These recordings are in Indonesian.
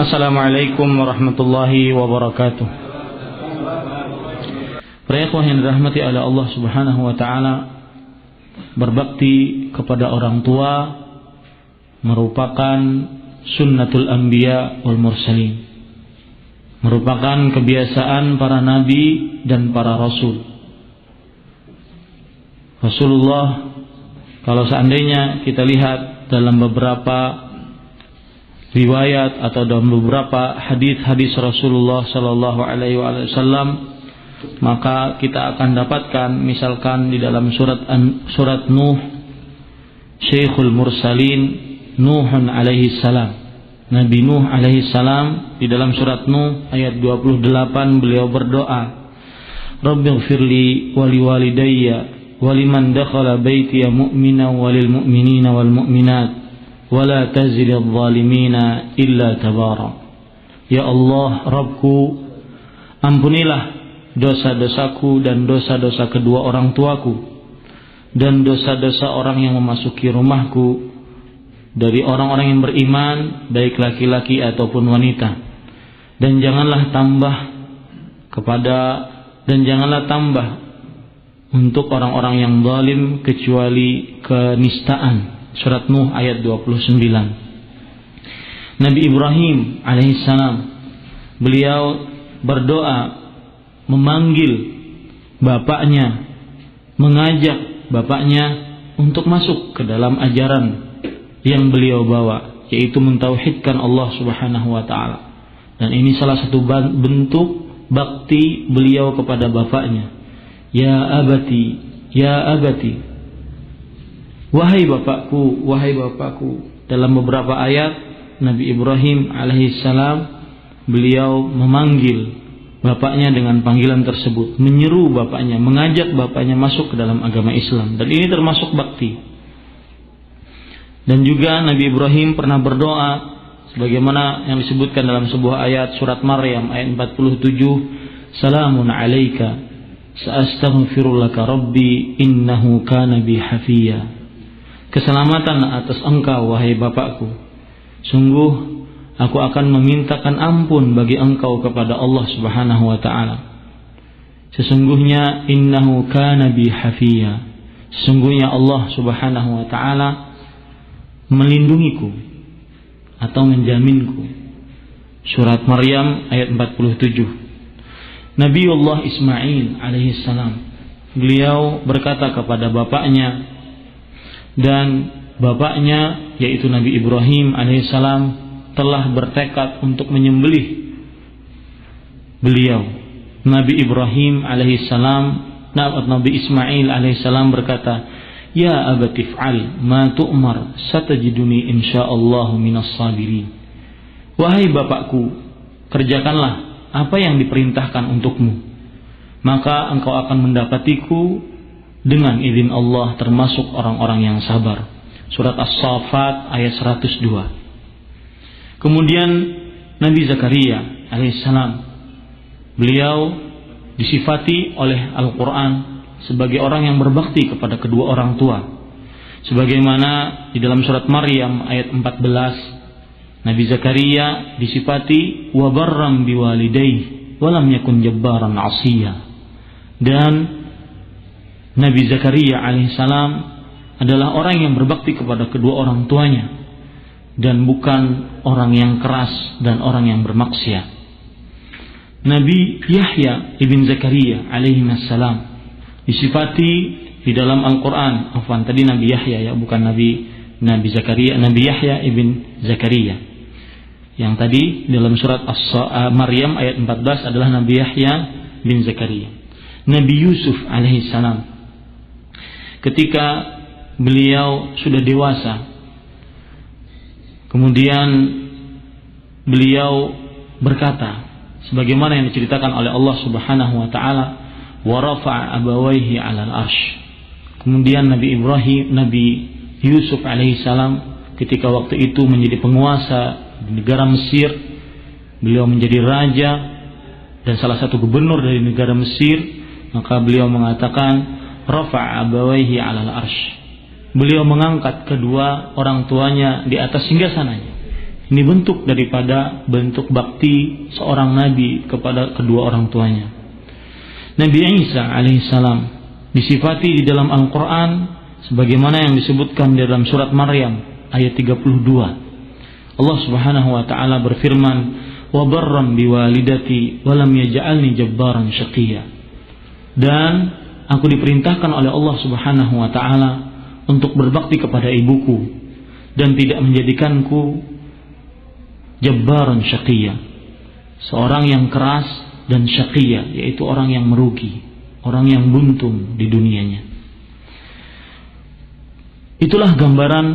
Assalamualaikum warahmatullahi wabarakatuh. Para ikhwah yang dirahmati oleh Allah Subhanahu wa taala, berbakti kepada orang tua merupakan sunnatul anbiya wal mursalin. Merupakan kebiasaan para nabi dan para rasul. Rasulullah, kalau seandainya kita lihat dalam beberapa riwayat atau dalam beberapa hadis-hadis Rasulullah sallallahu alaihi wasallam, maka kita akan dapatkan misalkan di dalam surat Nuh, Syekhul Mursalin Nuhun alaihi salam, Nabi Nuh alaihi salam, di dalam surat Nuh ayat 28 beliau berdoa, Rabbighfirli wa liwalidayya wa liman dakhala baitiya mu'mina wa lil mu'minina wal mu'minat wala tazidil zalimina illa tabara. Ya Allah, Rabbku, ampunilah dosa-dosaku dan dosa-dosa kedua orang tuaku dan dosa-dosa orang yang memasuki rumahku dari orang-orang yang beriman, baik laki-laki ataupun wanita, dan janganlah tambah untuk orang-orang yang zalim kecuali kenistaan. Surat Nuh ayat 29. Nabi Ibrahim alaihissalam, beliau berdoa memanggil bapaknya, mengajak bapaknya untuk masuk ke dalam ajaran yang beliau bawa, yaitu mentauhidkan Allah Subhanahu wa taala. Dan ini salah satu bentuk bakti beliau kepada bapaknya. Ya abati, ya abati, wahai bapakku, wahai bapakku. Dalam beberapa ayat Nabi Ibrahim alaihissalam, beliau memanggil bapaknya dengan panggilan tersebut, menyeru bapaknya, mengajak bapaknya masuk ke dalam agama Islam. Dan ini termasuk bakti. Dan juga Nabi Ibrahim pernah berdoa sebagaimana yang disebutkan dalam sebuah ayat surat Maryam ayat 47, Salamun alaika sa'astaghfirulaka rabbi innahu kana bi hafiya. Keselamatan atas engkau, wahai bapakku. Sungguh aku akan memintakan ampun bagi engkau kepada Allah Subhanahu wa taala. Sesungguhnya innahu kana bi hafiya. Sesungguhnya Allah Subhanahu wa taala melindungiku atau menjaminku. Surat Maryam ayat 47. Nabiullah Ismail alaihissalam, beliau berkata kepada bapaknya, dan bapaknya yaitu Nabi Ibrahim alaihissalam telah bertekad untuk menyembelih beliau. Nabi Ibrahim alaihissalam, Nabi Ismail alaihissalam berkata, Ya abati fa'al ma tu'mar satajiduni insyaallah minas sabirin. Wahai bapakku, kerjakanlah apa yang diperintahkan untukmu, maka engkau akan mendapatiku dengan izin Allah termasuk orang-orang yang sabar. Surat As-Saffat ayat 102. Kemudian Nabi Zakaria alaihissalam, beliau disifati oleh Al-Quran sebagai orang yang berbakti kepada kedua orang tua. Sebagaimana di dalam surat Maryam ayat 14, Nabi Zakaria disifati wa barram biwalidayhi wa lam yakun jabbaran 'asiyya. Dan Nabi Zakaria alaihissalam adalah orang yang berbakti kepada kedua orang tuanya dan bukan orang yang keras dan orang yang bermaksiat. Nabi Yahya ibn Zakaria alaihissalam disifati di dalam Al-Quran. Tadi Nabi Yahya, ya, bukan Nabi Zakaria, Nabi Yahya ibn Zakaria. Yang tadi dalam surat Maryam ayat 14 adalah Nabi Yahya bin Zakaria. Nabi Yusuf alaihissalam, ketika beliau sudah dewasa, kemudian beliau berkata sebagaimana yang diceritakan oleh Allah Subhanahu wa taala, wa rafa'a abawaihi 'alal arsy. Kemudian Nabi Yusuf alaihissalam ketika waktu itu menjadi penguasa di negara Mesir, beliau menjadi raja dan salah satu gubernur dari negara Mesir, maka beliau mengatakan rafa'a abawaihi 'alal arsy. Beliau mengangkat kedua orang tuanya di atas singgasananya, Ini bentuk daripada bentuk bakti seorang nabi kepada kedua orang tuanya. Nabi Isa alaihissalam disifati di dalam Al-Quran sebagaimana yang disebutkan di dalam surat Maryam ayat 32. Allah Subhanahu wa taala berfirman, "Wa barram biwalidati wa lam yaj'alni jabbaran syaqiyya." Dan aku diperintahkan oleh Allah Subhanahu wa taala untuk berbakti kepada ibuku dan tidak menjadikanku jabbaran syaqiyya, seorang yang keras dan syaqiyya, yaitu orang yang merugi, orang yang buntung di dunianya. Itulah gambaran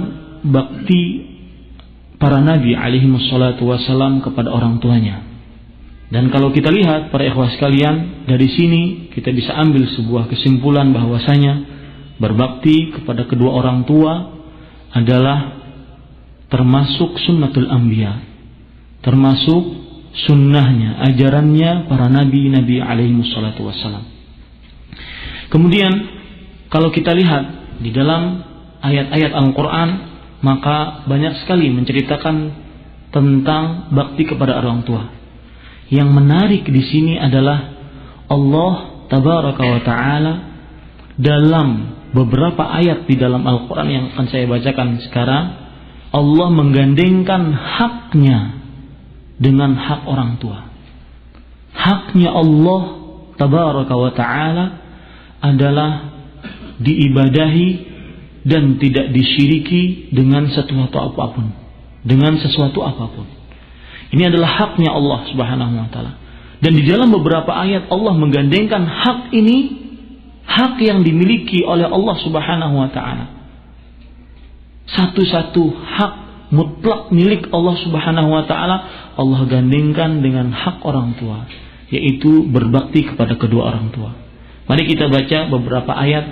bakti para nabi alaihi wassalatu wassalam kepada orang tuanya. Dan kalau kita lihat para ikhwah sekalian, dari sini kita bisa ambil sebuah kesimpulan bahwasanya berbakti kepada kedua orang tua adalah termasuk sunnatul anbiya, termasuk sunnahnya, ajarannya para nabi-nabi alaihi wassalatu wassalam. Kemudian kalau kita lihat di dalam ayat-ayat Al-Quran, maka banyak sekali menceritakan tentang bakti kepada orang tua. Yang menarik di sini adalah Allah tabaraka wa ta'ala dalam beberapa ayat di dalam Al-Quran yang akan saya bacakan sekarang, Allah menggandengkan haknya dengan hak orang tua. Haknya Allah tabaraka wa ta'ala adalah diibadahi dan tidak disyiriki dengan sesuatu apapun. Ini adalah haknya Allah Subhanahu wa taala. Dan di dalam beberapa ayat Allah menggandengkan hak ini, hak yang dimiliki oleh Allah Subhanahu wa taala. Satu-satu hak mutlak milik Allah Subhanahu wa taala Allah gandengkan dengan hak orang tua, yaitu berbakti kepada kedua orang tua. Mari kita baca beberapa ayat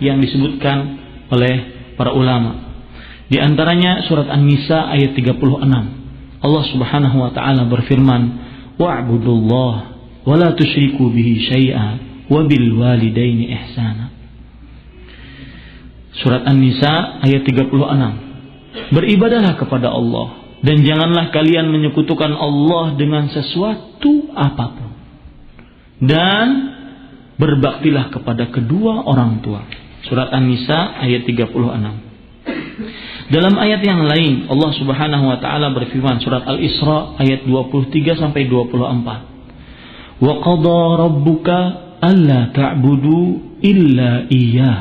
yang disebutkan oleh para ulama. Di antaranya surat An-Nisa ayat 36. Allah Subhanahu wa taala berfirman, "Wa'budullah wa la tusyriku bihi syai'a wa bil walidaini ihsana." Surat An-Nisa ayat 36. Beribadahlah kepada Allah dan janganlah kalian menyekutukan Allah dengan sesuatu apapun. Dan berbaktilah kepada kedua orang tua. Surat An-Nisa ayat 36. Dalam ayat yang lain Allah Subhanahu wa taala berfirman, surat Al-Isra ayat 23 sampai 24. Wa qada rabbuka alla ta'budu illa iyyah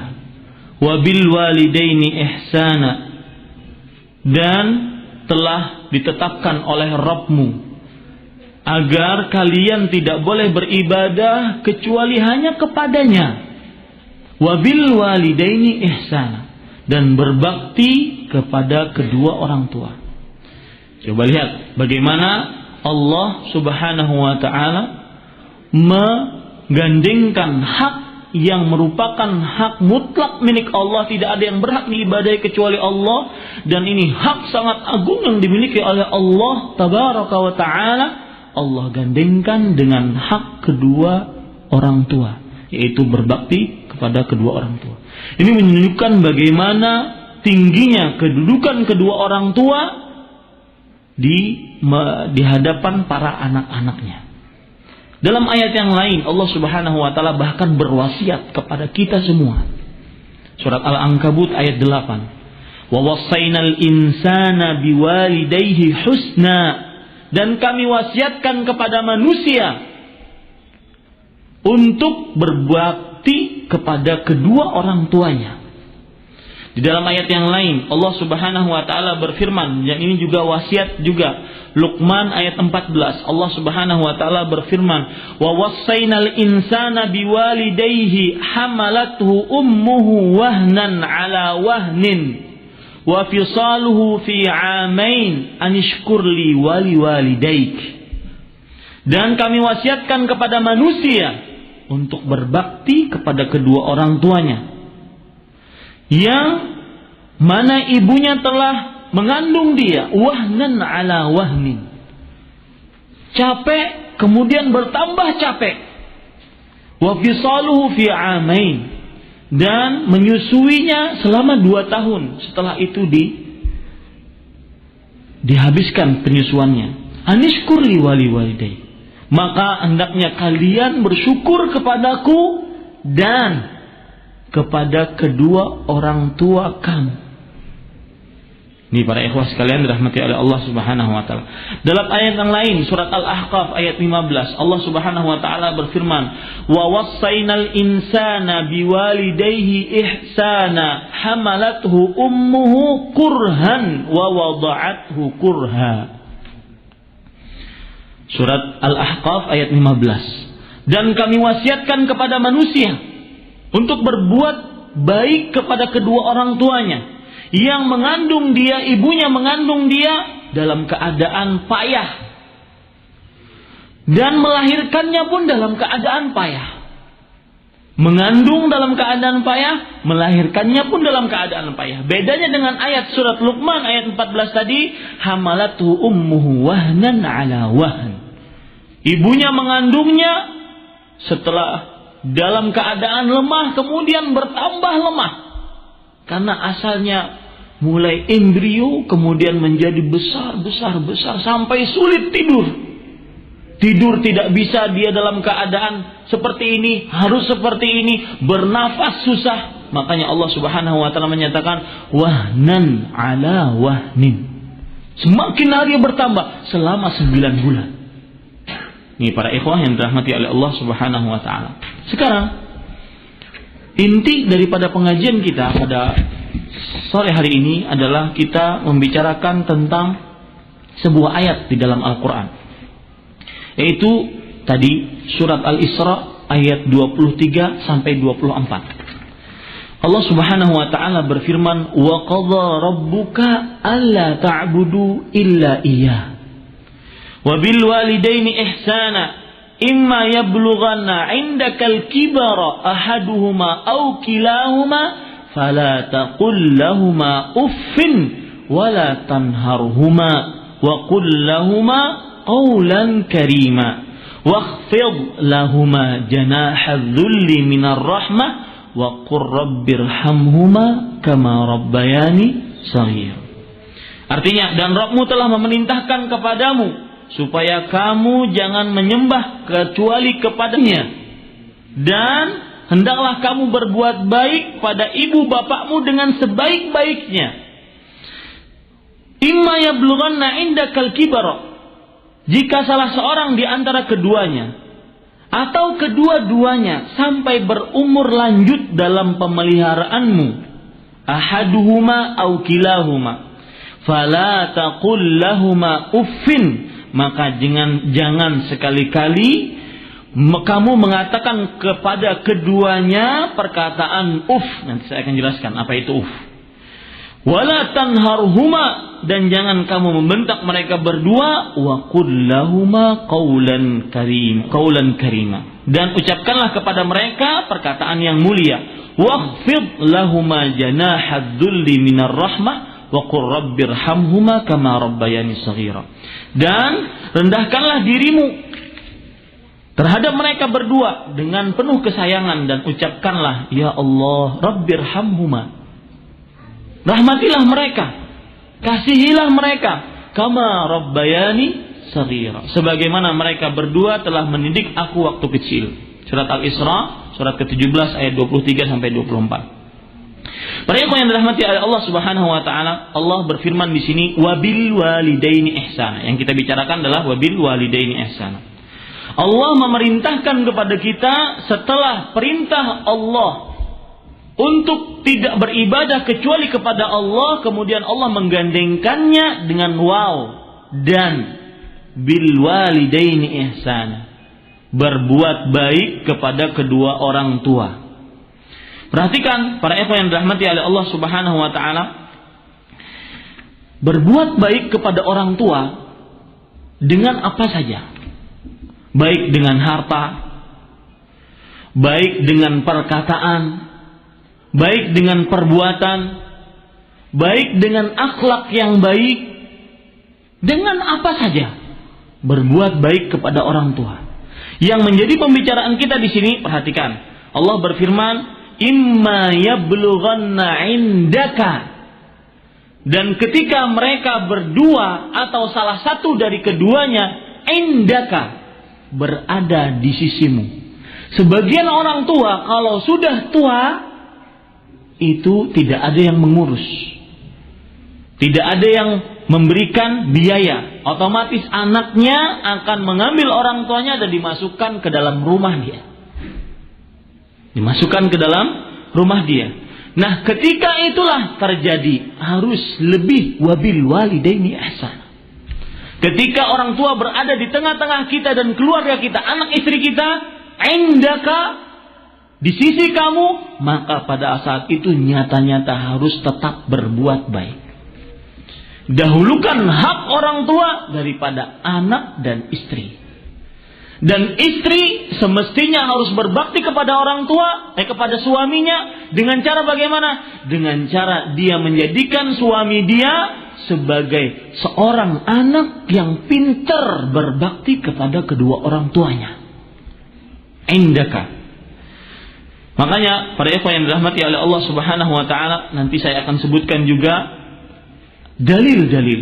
wa bil walidaini ihsana. Dan telah ditetapkan oleh Rabbmu agar kalian tidak boleh beribadah kecuali hanya kepadanya. Wa bil walidaini ihsana, dan berbakti kepada kedua orang tua. Coba lihat bagaimana Allah Subhanahu wa taala menggandengkan hak yang merupakan hak mutlak milik Allah, tidak ada yang berhak diibadahi kecuali Allah, dan ini hak sangat agung yang dimiliki oleh Allah tabaraka wa taala. Allah gandengkan dengan hak kedua orang tua, yaitu berbakti kepada kedua orang tua. Ini menunjukkan bagaimana tingginya kedudukan kedua orang tua di hadapan para anak-anaknya. Dalam ayat yang lain Allah Subhanahu wa taala bahkan berwasiat kepada kita semua. Surat Al-Ankabut ayat 8. Wa wassaynal insana biwalidayhi husna, dan kami wasiatkan kepada manusia untuk berbakti kepada kedua orang tuanya. Di dalam ayat yang lain Allah Subhanahu wa taala berfirman, yang ini juga wasiat juga, Luqman ayat 14. Allah Subhanahu wa taala berfirman, "Wa wassaynal insana biwalidayhi hamalathu ummuhu wahnan ala wahnin wa fisaluhu fi 'amain anishkurli wa liwalidayk." Dan kami wasiatkan kepada manusia untuk berbakti kepada kedua orang tuanya, yang mana ibunya telah mengandung dia wahnan ala wahnin, capek kemudian bertambah capek, wa fisaluhu fi 'amain, dan menyusuinya selama 2 tahun, setelah itu dihabiskan penyusuannya. Anishkur li waliday. Maka hendaknya kalian bersyukur kepadaku dan kepada kedua orang tua kamu. Ini para ikhwah sekalian dirahmati oleh Allah Subhanahu wa taala. Dalam ayat yang lain surat Al-Ahqaf ayat 15 Allah Subhanahu wa taala berfirman, "Wa wassaynal insana biwalidayhi ihsana hamalathu ummuhu kurhan wa wada'athu kurha." Surat Al-Ahqaf ayat 15. Dan kami wasiatkan kepada manusia untuk berbuat baik kepada kedua orang tuanya. Yang mengandung dia, ibunya mengandung dia dalam keadaan payah. Dan melahirkannya pun dalam keadaan payah. Mengandung dalam keadaan payah, melahirkannya pun dalam keadaan payah. Bedanya dengan ayat surat Luqman ayat 14 tadi, hamalatu ummuhu wahnan ala wahn. Ibunya mengandungnya setelah dalam keadaan lemah kemudian bertambah lemah. Karena asalnya mulai embrio kemudian menjadi besar sampai sulit tidur. Tidur tidak bisa, dia dalam keadaan seperti ini, harus seperti ini, bernafas susah. Makanya Allah Subhanahu wa taala menyatakan wahnan ala wahnin. Semakin hari bertambah selama 9 bulan. Ini para ikhwah yang dirahmati oleh Allah Subhanahu wa taala. Sekarang inti daripada pengajian kita pada sore hari ini adalah kita membicarakan tentang sebuah ayat di dalam Al-Quran, yaitu tadi surat Al-Isra ayat 23 sampai 24. Allah Subhanahu wa taala berfirman, "Wa qadha rabbuka alla ta'budu illa iyyah wa bil walidaini ihsana imma yablughanna 'indakal kibara ahaduhuma aw kilahuma fala taqul lahumā uffin wa la tanharhumā wa qul lahumā qawlan karīmā wakhfid lahumā janāha adh-dhulli minar rahmah wa qur rabbirhamhumā kamā rabbayāni shaghīra." Artinya, dan Rabbmu telah memerintahkan kepadamu supaya kamu jangan menyembah kecuali kepadanya, dan hendaklah kamu berbuat baik pada ibu bapakmu dengan sebaik-baiknya. Imma yablughanna indakal kibara, jika salah seorang di antara keduanya atau kedua-duanya sampai berumur lanjut dalam pemeliharaanmu, ahaduhuma aw kilahuma, fala taqul lahumā uffin, maka jangan sekali-kali kamu mengatakan kepada keduanya perkataan uf. Nanti saya akan jelaskan apa itu uf. Wala tanharhuma, dan jangan kamu membentak mereka berdua. Wa qul lahumā qawlan karīma, dan ucapkanlah kepada mereka perkataan yang mulia. Wakhfid lahumā janāha adh-dhulli minar rahmah wa qur rabbirhamhumā kamā rabbayani shaghīra, dan rendahkanlah dirimu terhadap mereka berdua dengan penuh kesayangan, dan ucapkanlah, ya Allah, rabbirhamhumā, rahmatilah mereka, kasihilah mereka, kama rabbayani shaghīra, sebagaimana mereka berdua telah mendidik aku waktu kecil. Surat Al-Isra surat ke-17 ayat 23 sampai 24. Para ikhwan yang dirahmati oleh Allah Subhanahu wa taala, Allah berfirman di sini wabil walidaini ihsana. Yang kita bicarakan adalah wabil walidaini ihsana. Allah memerintahkan kepada kita setelah perintah Allah untuk tidak beribadah kecuali kepada Allah, kemudian Allah menggandengkannya dengan waw dan bil walidaini ihsana, berbuat baik kepada kedua orang tua. Perhatikan para ikhwan yang dirahmati oleh Allah Subhanahu wa taala, berbuat baik kepada orang tua dengan apa saja. Baik dengan harta, baik dengan perkataan, baik dengan perbuatan, baik dengan akhlak yang baik, dengan apa saja berbuat baik kepada orang tua. Yang menjadi pembicaraan kita di sini, perhatikan. Allah berfirman, imma yablughanna indaka, Dan ketika mereka berdua atau salah satu dari keduanya indaka, berada di sisimu. Sebagian orang tua kalau sudah tua itu tidak ada yang mengurus, tidak ada yang memberikan biaya. Otomatis anaknya akan mengambil orang tuanya dan dimasukkan ke dalam rumah dia. Dimasukkan ke dalam rumah dia. Nah, ketika itulah terjadi harus lebih wabil walidaini ihsan. Ketika orang tua berada di tengah-tengah kita dan keluarga kita, anak istri kita, indaka, di sisi kamu, maka pada saat itu nyata-nyata harus tetap berbuat baik. Dahulukan hak orang tua daripada anak dan istri. Dan istri semestinya harus berbakti kepada orang tua, kepada suaminya dengan cara bagaimana? Dengan cara dia menjadikan suami dia sebagai seorang anak yang pintar berbakti kepada kedua orang tuanya. Indaka. Makanya para ikhwan yang dirahmati oleh Allah Subhanahu wa taala, nanti saya akan sebutkan juga dalil-dalil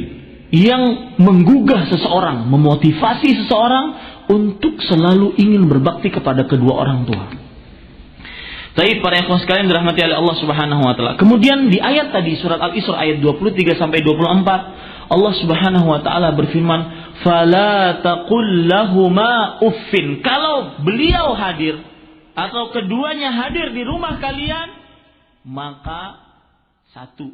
yang menggugah seseorang, memotivasi seseorang untuk selalu ingin berbakti kepada kedua orang tua. Tapi para ikhwan sekalian dirahmati oleh Allah Subhanahu wa taala. Kemudian di ayat tadi surat Al-Isra ayat 23 sampai 24, Allah Subhanahu wa taala berfirman, "Fala taqul lahumā uffin." Kalau beliau hadir atau keduanya hadir di rumah kalian, maka satu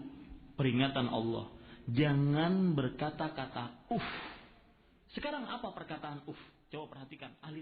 peringatan Allah, jangan berkata-kata uff. Sekarang apa perkataan uff? Coba perhatikan ahli